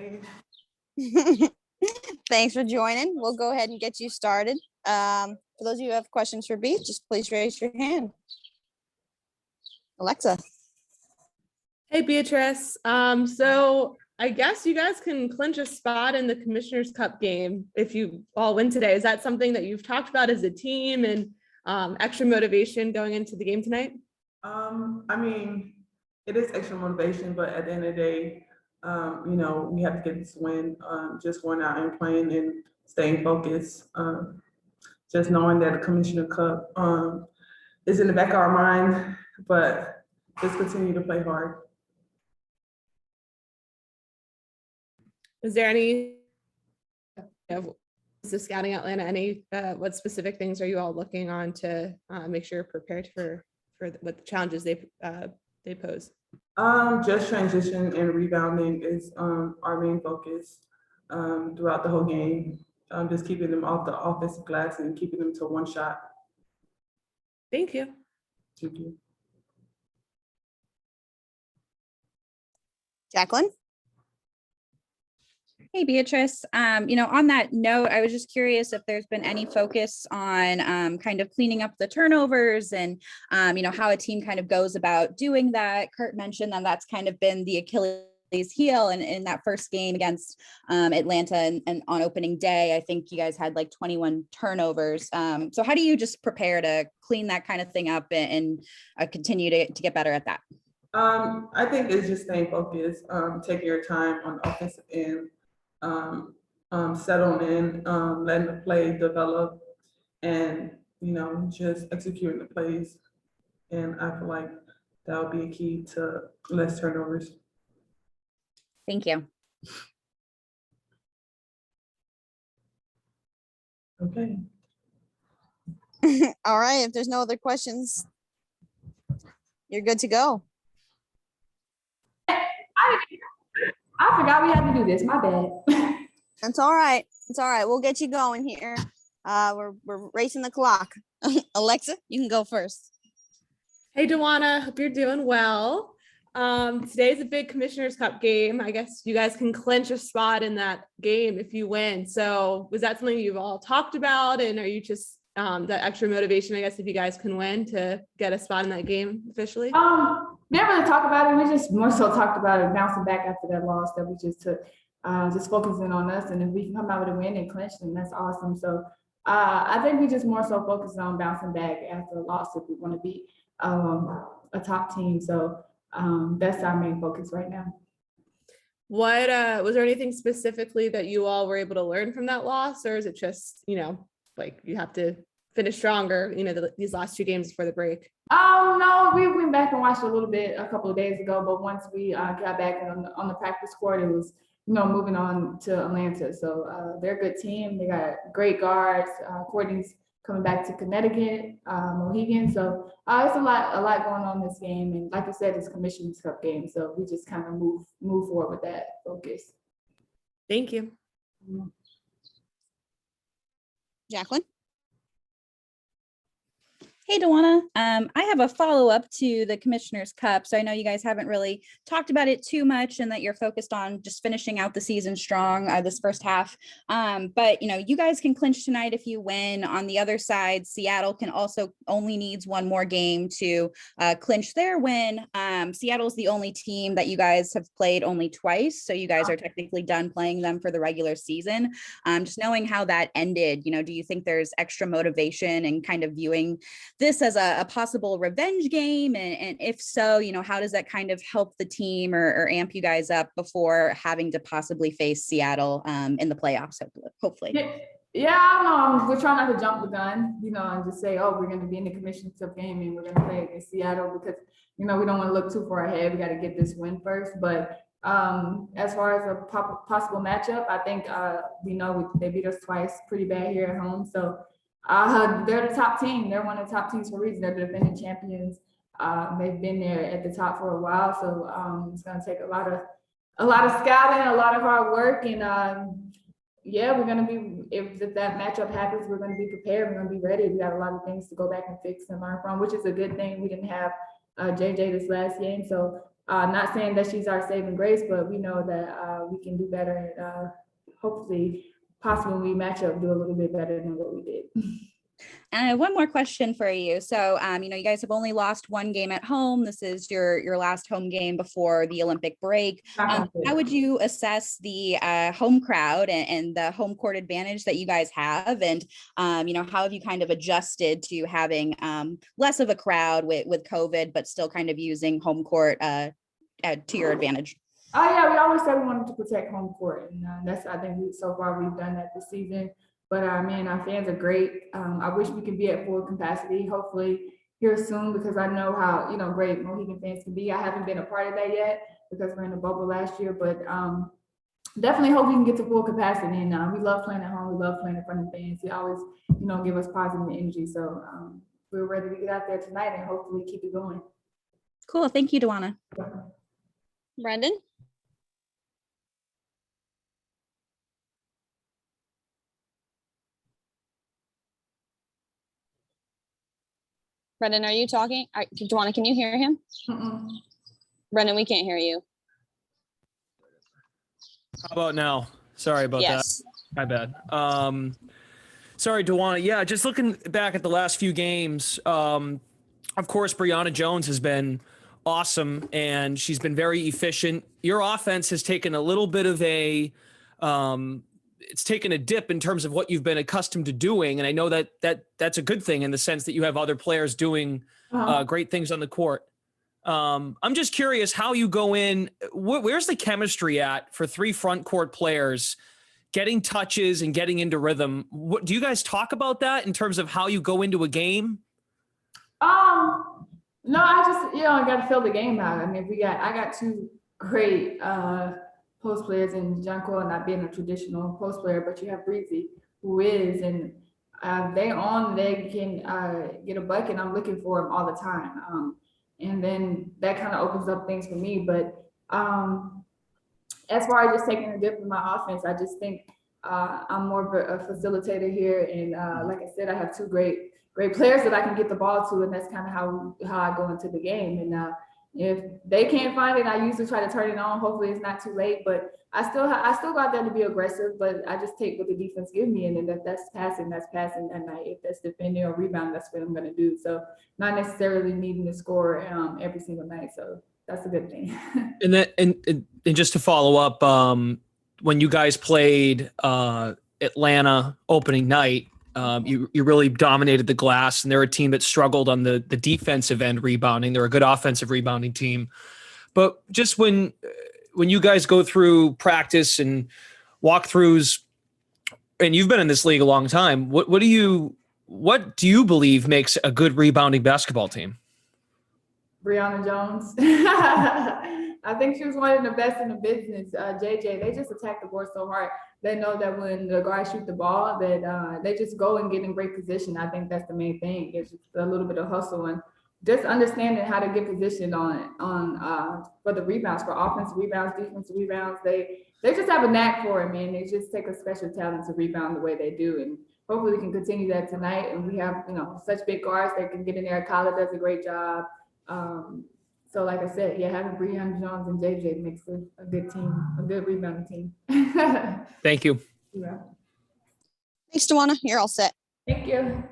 Hey. Thanks for joining. We'll go ahead and get you started. For those of you who have questions for Beat, just please raise your hand. Alexa. Hey, Beatrice. So I guess you guys can clinch a spot in the Commissioner's Cup game if you all win today. Is that something that you've talked about as a team and extra motivation going into the game tonight? I mean, it is extra motivation, but at the end of the day, we have to get this win. Just going out and playing and staying focused. Just knowing that the Commissioner Cup is in the back of our mind, but just continue to play hard. Is there any, is the Scouting Atlanta, any, what specific things are you all looking on to make sure you're prepared for what the challenges they pose? Just transition and rebounding is our main focus throughout the whole game. Just keeping them off the offensive glass and keeping them to one shot. Thank you. Thank you. Jacqueline. Hey, Beatrice. On that note, I was just curious if there's been any focus on kind of cleaning up the turnovers and, how a team kind of goes about doing that. Kurt mentioned that that's kind of been the Achilles heel in that first game against Atlanta and on opening day. I think you guys had like 21 turnovers. So how do you just prepare to clean that kind of thing up and continue to get better at that? I think it's just staying focused, taking your time on the offensive end. Settling in, letting the play develop, and just executing the plays. And I feel like that would be a key to less turnovers. Thank you. Okay. All right. If there's no other questions, you're good to go. I forgot we had to do this. My bad. That's all right. It's all right. We'll get you going here. We're racing the clock. Alexa, you can go first. Hey, Dewana, hope you're doing well. Today's a big Commissioner's Cup game. I guess you guys can clinch a spot in that game if you win. So was that something you've all talked about? And are you just that extra motivation, I guess, if you guys can win to get a spot in that game officially? We didn't really talk about it. We just more so talked about it bouncing back after that loss that we just took, just focusing on us. And if we can come out with a win and clinch, then that's awesome. So I think we just more so focus on bouncing back after a loss if we want to be a top team. So that's our main focus right now. What was there anything specifically that you all were able to learn from that loss, or is it just, like you have to finish stronger, these last two games before the break? No, we went back and watched a little bit a couple of days ago, but once we got back on the practice court, it was, moving on to Atlanta. So they're a good team. They got great guards. Courtney's coming back to Connecticut, Mohegan. So it's a lot going on this game. And like I said, it's Commissioner's Cup game. So we just kind of move forward with that focus. Thank you. Jacqueline. Hey, Dewana. I have a follow-up to the Commissioner's Cup. So I know you guys haven't really talked about it too much and that you're focused on just finishing out the season strong this first half. But, you guys can clinch tonight if you win. On the other side, Seattle can also only needs one more game to clinch their win. Seattle's the only team that you guys have played only twice. So you guys are technically done playing them for the regular season. Just knowing how that ended, do you think there's extra motivation and kind of viewing this as a possible revenge game? And if so, how does that kind of help the team or amp you guys up before having to possibly face Seattle in the playoffs, hopefully? Yeah, we're trying not to jump the gun, and just say, oh, we're going to be in the Commissioner's Cup game and we're going to play against Seattle because, we don't want to look too far ahead. We got to get this win first. But as far as a possible matchup, I think they beat us twice pretty bad here at home. So they're the top team. They're one of the top teams for a reason. They're the defending champions. They've been there at the top for a while. So it's going to take a lot of scouting, a lot of hard work. And we're going to be, if that matchup happens, we're going to be prepared. We're going to be ready. We got a lot of things to go back and fix and learn from, which is a good thing. We didn't have JJ this last game. So Not saying that she's our saving grace, but we know that we can do better and hopefully, possibly when we match up, do a little bit better than what we did. And I have one more question for you. So, you guys have only lost one game at home. This is your last home game before the Olympic break. How would you assess the home crowd and the home court advantage that you guys have? And, how have you kind of adjusted to having less of a crowd with COVID, but still kind of using home court to your advantage? Oh yeah, we always said we wanted to protect home court, and I think so far we've done that this season. But man, our fans are great. I wish we could be at full capacity, hopefully here soon, because I know how great Mohegan fans can be. I haven't been a part of that yet because we're in the bubble last year, but definitely hope we can get to full capacity. And we love playing at home. We love playing in front of fans. They always give us positive energy. So we're ready to get out there tonight and hopefully keep it going. Cool. Thank you, Dewana. Brendan? Brendan, are you talking? Dewana, can you hear him? Brendan, we can't hear you. How about now? Sorry about Yes. that. My bad. Sorry, Dewana. Yeah, just looking back at the last few games, of course, Brianna Jones has been awesome, and she's been very efficient. Your offense has taken a little bit of it's taken a dip in terms of what you've been accustomed to doing. And I know that's a good thing in the sense that you have other players doing great things on the court. I'm just curious how you go in. Where's the chemistry at for three front court players getting touches and getting into rhythm? Do you guys talk about that in terms of how you go into a game? No, I just, I got to fill the game out. I mean, I got two great post players in Junko, not being a traditional post player, but you have Breezy, who is, and they can get a bucket. I'm looking for them all the time. And then that kind of opens up things for me. But as far as just taking a dip in my offense, I just think I'm more of a facilitator here. And like I said, I have two great players that I can get the ball to, and that's kind of how I go into the game. And if they can't find it, I usually try to turn it on. Hopefully it's not too late, but I still go out there to be aggressive, but I just take what the defense gives me. And if that's passing. And if that's defending or rebound, that's what I'm going to do. So not necessarily needing to score every single night. So that's a good thing. And just to follow up, when you guys played Atlanta opening night, you really dominated the glass, and they're a team that struggled on the defensive end rebounding. They're a good offensive rebounding team. But just when you guys go through practice and walkthroughs, and you've been in this league a long time, what do you believe makes a good rebounding basketball team? Brianna Jones. I think she was one of the best in the business. JJ, they just attack the board so hard. They know that when the guys shoot the ball, that they just go and get in great position. I think that's the main thing. It's just a little bit of hustle and just understanding how to get positioned on for the rebounds, for offensive rebounds, defensive rebounds. They just have a knack for it, man. They just take a special talent to rebound the way they do. And hopefully we can continue that tonight. And we have, such big guards that can get in there. Kyla does a great job. So like I said, having Brianna Jones and JJ makes a good team, a good rebounding team. Thank you. Yeah. Thanks, Dewana. You're all set. Thank you.